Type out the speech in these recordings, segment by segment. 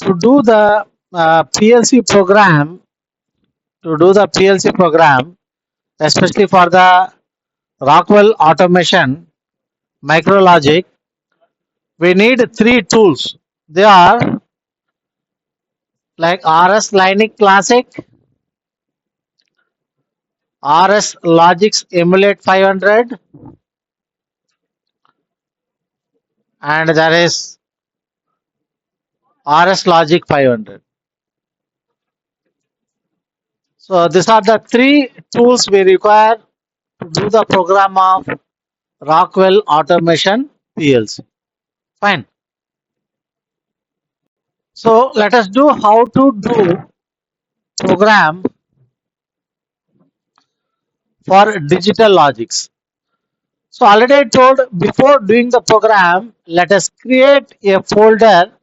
To do the PLC program, to do the PLC program, especially for the Rockwell automation micrologic, we need three tools. They are like RS Linux Classic, RS Logix Emulate 500, and there is RS Logic 500. So these are the three tools we require to do the program of Rockwell Automation PLC. Fine. So let us do how to do program for digital logics. So already I told before doing the program, let us create a folder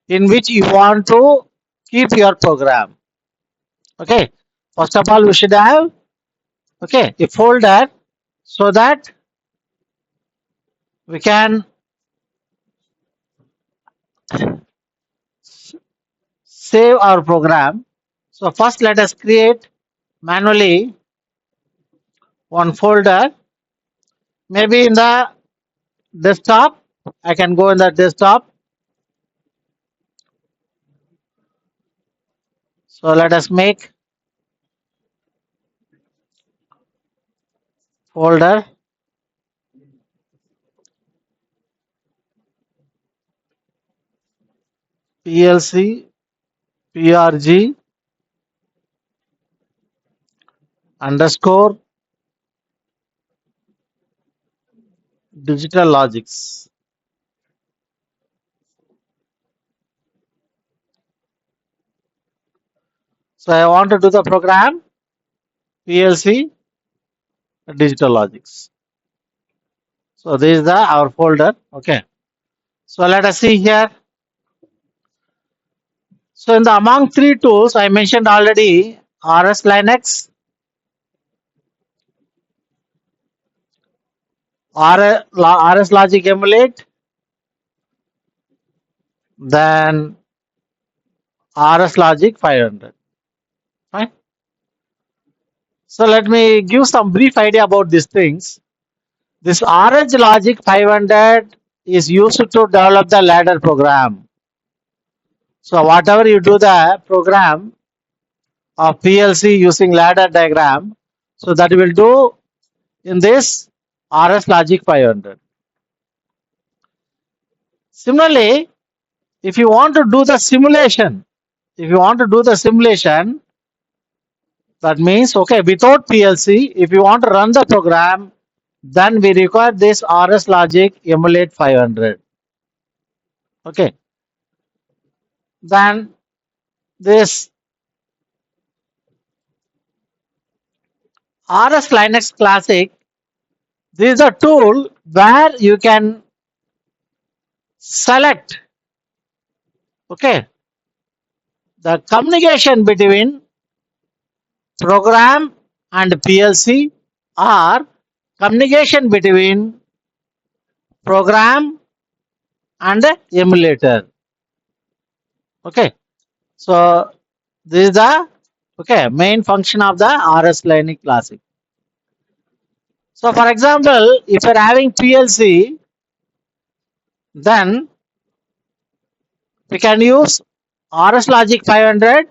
in which you want to keep your program. Okay. First of all, we should have a folder so that we can save our program. So first let us create manually one folder, maybe in the desktop. I can go in the desktop. So let us make folder PLC PRG underscore digital logics. So I want to do the program PLC digital logics. So this is the our folder. Okay. So let us see here. So in the among three tools I mentioned already, RS Linux, RS Logic Emulate, then RS Logic 500. Fine. So let me give some brief idea about these things. This RS Logic 500 is used to develop the ladder program. So whatever you do the program of PLC using ladder diagram, so that will do in this RS Logic 500. Similarly, if you want to do the simulation, that means okay, without PLC, if you want to run the program, then we require this RS Logic Emulate 500. Okay. Then this RS Linux Classic, this is a tool where you can select the communication between program and PLC, or communication between program and emulator. Okay. So this is the main function of the RS Linux Classic. So for example, if you are having PLC, then we can use RS Logic 500,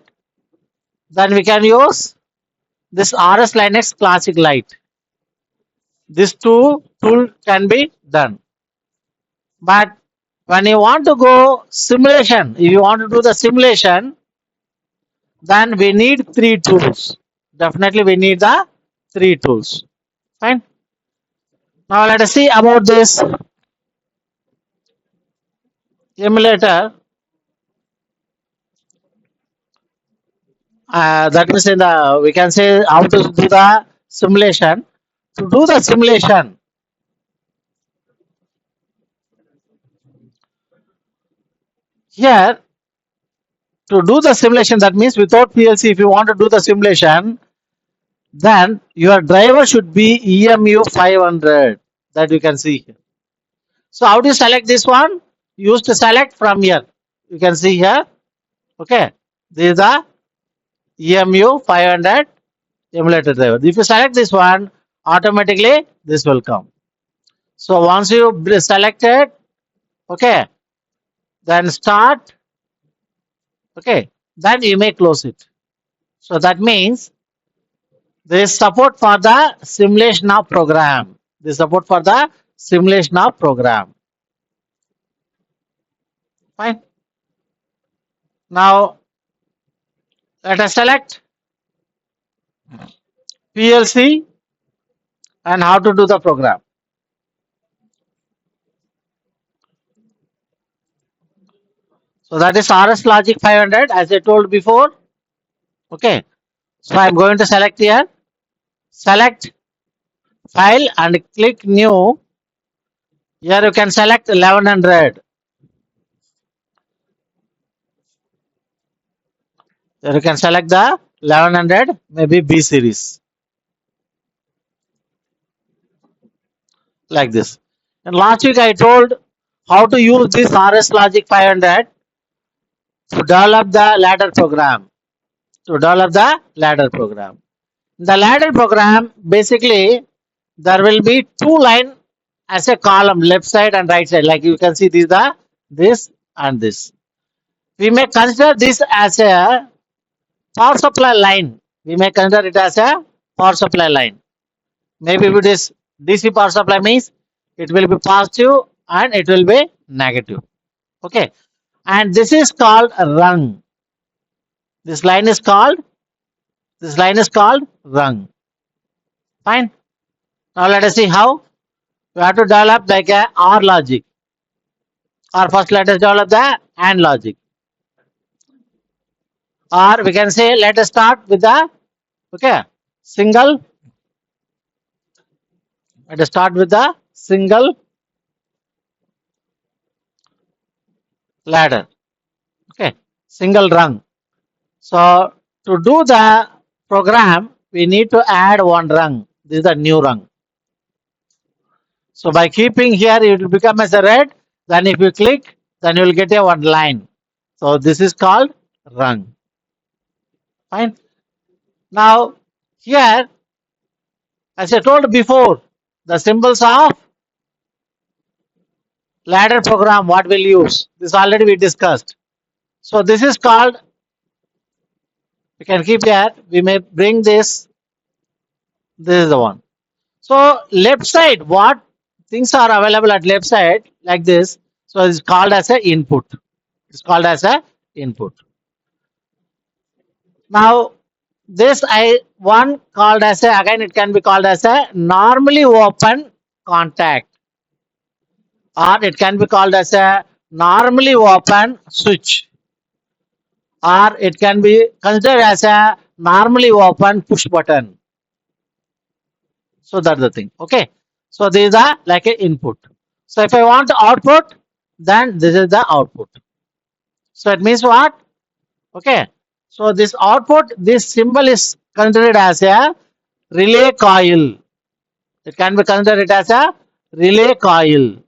then we can use this RS Linux Classic Lite. These two tools can be done. But when you want to go simulation, if you want to do the simulation, then we need three tools. Definitely we need the three tools. Fine. Now let us see about this emulator. That means in the we can say how to do the simulation. To do the simulation, here to do the simulation, that means without PLC, if you want to do the simulation, then your driver should be EMU 500, that you can see here. So how do you select this one? used to select from here. You can see here. Okay, this is the EMU 500 emulator driver. If you select this one, automatically this will come. So once you select it, okay, then start, okay, then you may close it. So that means there is support for the simulation of program. There is support for the simulation of program. Fine. Now let us select PLC and how to do the program. So that is RS Logic 500 as I told before. Okay. So I am going to select here. Select file and click new. Here you can select 1100. Here you can select the 1100, maybe B series, like this. And last week I told how to use this RS Logic 500 to develop the ladder program. To develop the ladder program. The ladder program, basically there will be two line as a column, left side and right side. Like you can see this and this. We may consider this as a power supply line. We may consider it as a power supply line. Maybe if it is DC power supply means it will be positive and it will be negative. Okay. And this is called rung. This line is called rung. Fine. Now let us see how we have to develop like a OR logic. Or first let us develop the AND logic. Or we can say let us start with the single. Let us start with the single ladder. Okay, single rung. So to do the program, we need to add one rung. This is the new rung. So by keeping here, it will become as a red. Then if you click, then you will get a one line. So this is called rung. Fine. Now here, as I told before, the symbols of ladder program what we'll use. This already we discussed. So this is called, we can keep here, we may bring this is the one. So left side, what things are available at left side like this. So it's called as a input. It's called as a input. Now this I one called as a, again it can be called as a normally open contact, or it can be called as a normally open switch, or it can be considered as a normally open push button. So that's the thing. Okay. So these are like a input. So if I want output, then this is the output. So it means what? Okay. So this output, this symbol is considered as a relay coil. It can be considered as a relay coil.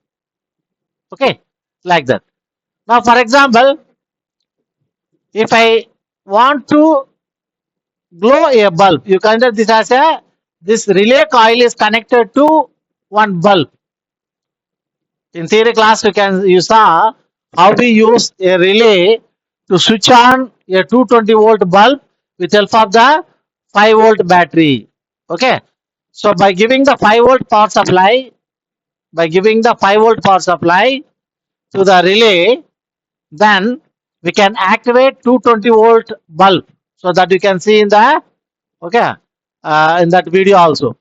Okay. Like that. Now, for example, if I want to glow a bulb, you consider this as a, this relay coil is connected to one bulb. In theory class, you saw how we use a relay to switch on a 220-volt bulb with help of the 5-volt battery. Okay. So by giving the 5-volt power supply, to the relay, then we can activate 220-volt bulb. So that you can see in the in that video also.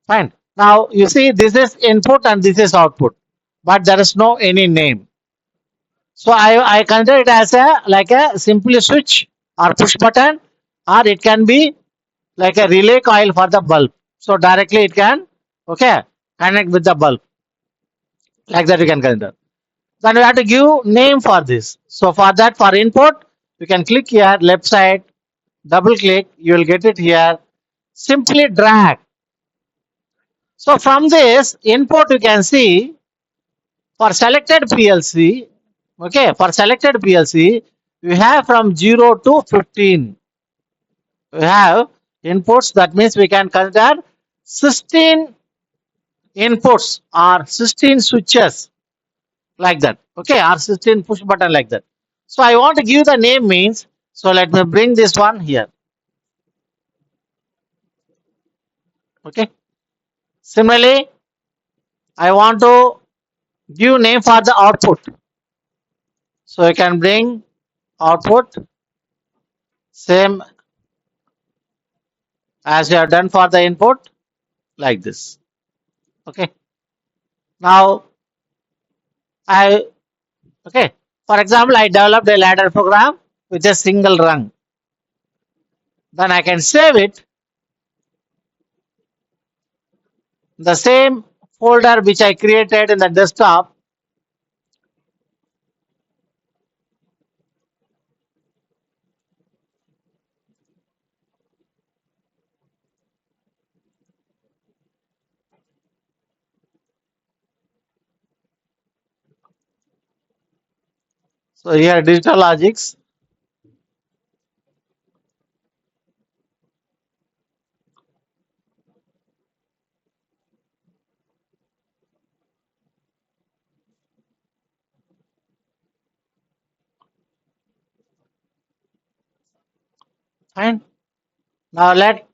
Fine. Now you see this is input and this is output, but there is no any name. So I consider it as a like a simply switch or push button, or it can be like a relay coil for the bulb. So directly it can connect with the bulb, like that you can consider. Then we have to give name for this. So for that, for input, you can click here left side, double click, you will get it here. Simply drag. So from this input you can see, For selected PLC, okay, for selected PLC, we have from 0 to 15. We have inputs, that means we can consider 16 inputs or 16 switches like that. Okay, or 16 push button like that. So I want to give the name means, so let me bring this one here. Okay. Similarly, I want to give name for the output. So I can bring output same as we have done for the input like this. Okay. Now I okay. For example, I developed a ladder program with a single rung. Then I can save it the same folder which I created in the desktop. So here digital logics. Fine. Now let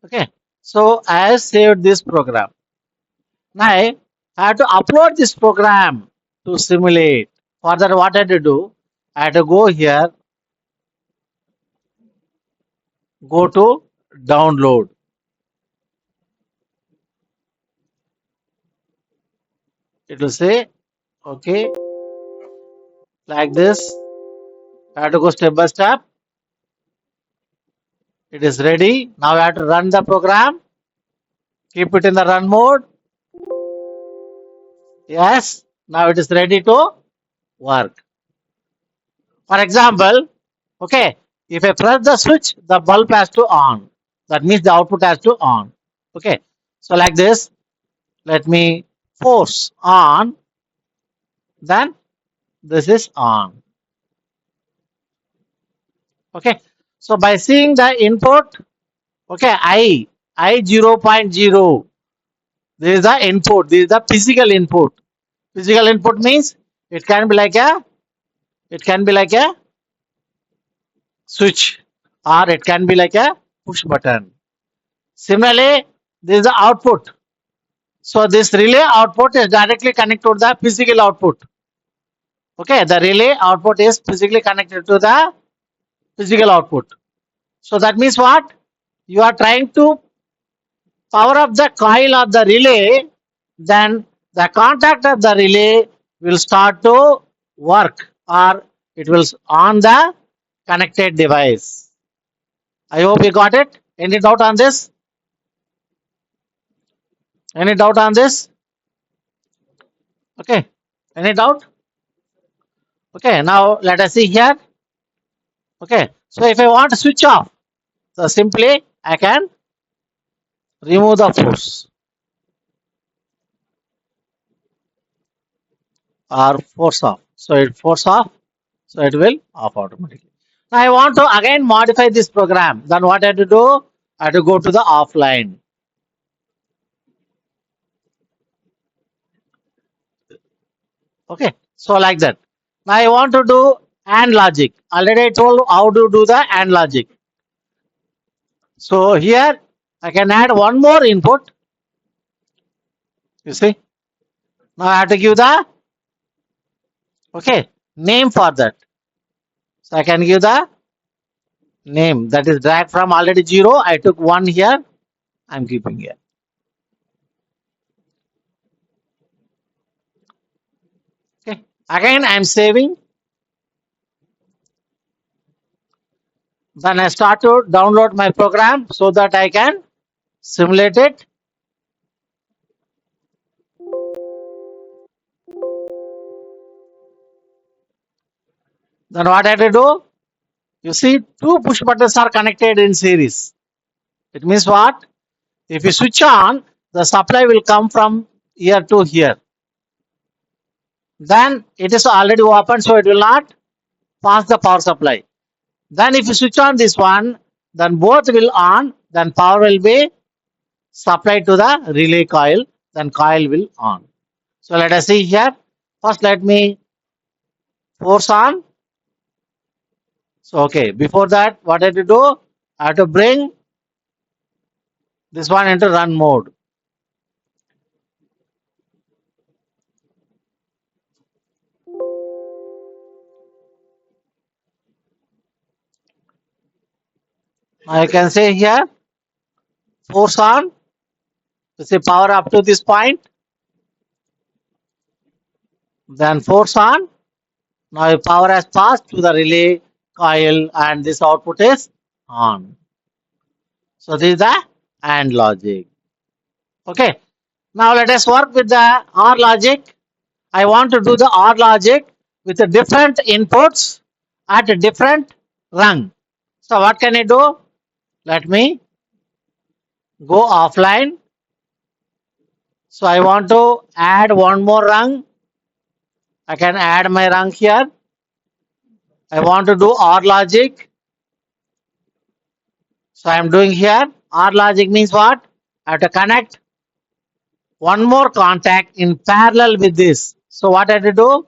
okay. So I have saved this program. Now I have to upload this program to simulate. Further, what I have to do? I have to go here, go to download. It will say okay like this. I have to go step by step. It is ready. Now I have to run the program. Keep it in the run mode. Yes. Now it is ready to work. For example, okay, if I press the switch, the bulb has to on. That means the output has to on. Okay. So like this, let me force on. Then this is on. Okay. So by seeing the input, okay, I 0.0. This is the input. This is the physical input. Physical input means it can be like a switch, or it can be like a push button. Similarly, this is the output. So this relay output is directly connected to the physical output. Okay, the relay output is physically connected to the physical output. So that means what? You are trying to power up the coil of the relay, then the contact of the relay will start to work, or it will on the connected device. I hope you got it. Any doubt on this? Any doubt on this? Okay. Any doubt? Okay. Now let us see here. Okay. So if I want to switch off, so simply I can remove the force or force off. So it force off. So it will off automatically. Now I want to again modify this program. Then what I have to do? I have to go to the offline. Okay. So like that. Now I want to do AND logic. Already I told how to do the AND logic. So here I can add one more input. You see. Now I have to give the okay name for that. So I can give the name that is dragged from already 0. I took 1 here. I'm keeping here. Okay. Again I'm saving. Then I start to download my program so that I can simulate it. Then what I have to do? You see, two push buttons are connected in series. It means what? If you switch on, the supply will come from here to here. then it is already open, so it will not pass the power supply. Then if you switch on this one, then both will on, then power will be supplied to the relay coil, then coil will on. So let us see here. First let me force on. So okay, before that what I have to do? I have to bring this one into run mode. Now you can say here force on to say power up to this point, then force on. Now your power has passed to the relay coil and this output is on. So this is the AND logic. Okay. Now let us work with the OR logic. I want to do the OR logic with the different inputs at a different rung. So what can I do? Let me go offline. So I want to add one more rung. I can add my rung here. I want to do OR logic. So I am doing here. OR logic means what? I have to connect one more contact in parallel with this. So what I have to do?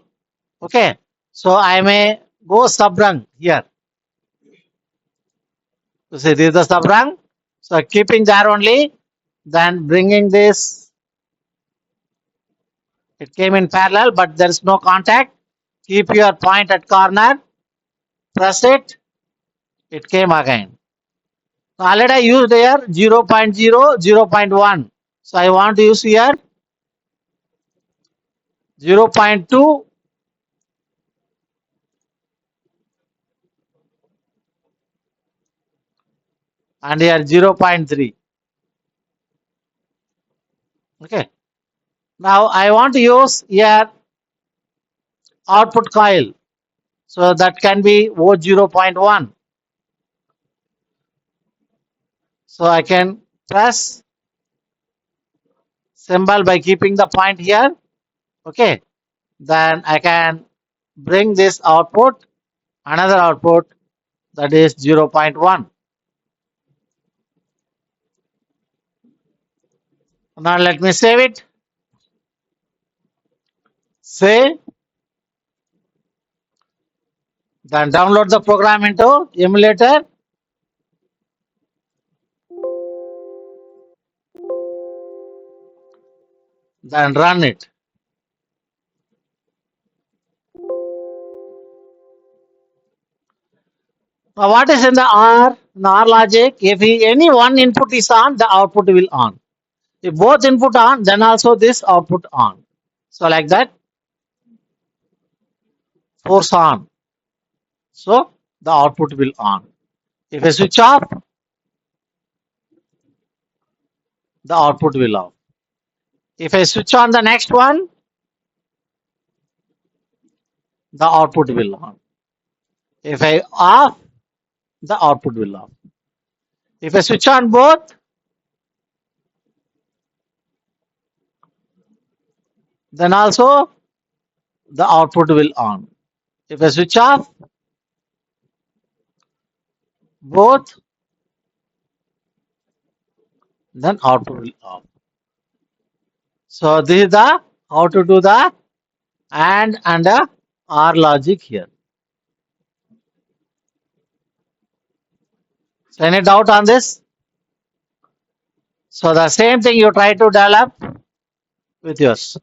Okay. So I may go subrung here. So see this is the subrung. So keeping there only, then bringing this, it came in parallel, but there is no contact. Keep your point at corner, press it, it came again. So already I used here 0.0, 0.1. So I want to use here 0.2 and here 0.3. Okay. Now I want to use here output coil. So that can be O 0.1. So I can press symbol by keeping the point here. Okay. Then I can bring this output, another output that is 0.1. Now let me save it. Save. Then download the program into emulator. Then run it. Now what is in the OR? In the OR logic, if any one input is on, the output will on. If both input on, then also this output on. So like that, force on. So the output will on. If I switch off, the output will off. If I switch on the next one, the output will on. If I off, the output will off. If I switch on both, then also the output will on. If I switch off both, then output will off. So this is the how to do the AND and the OR logic here. So any doubt on this? So the same thing you try to develop with yours.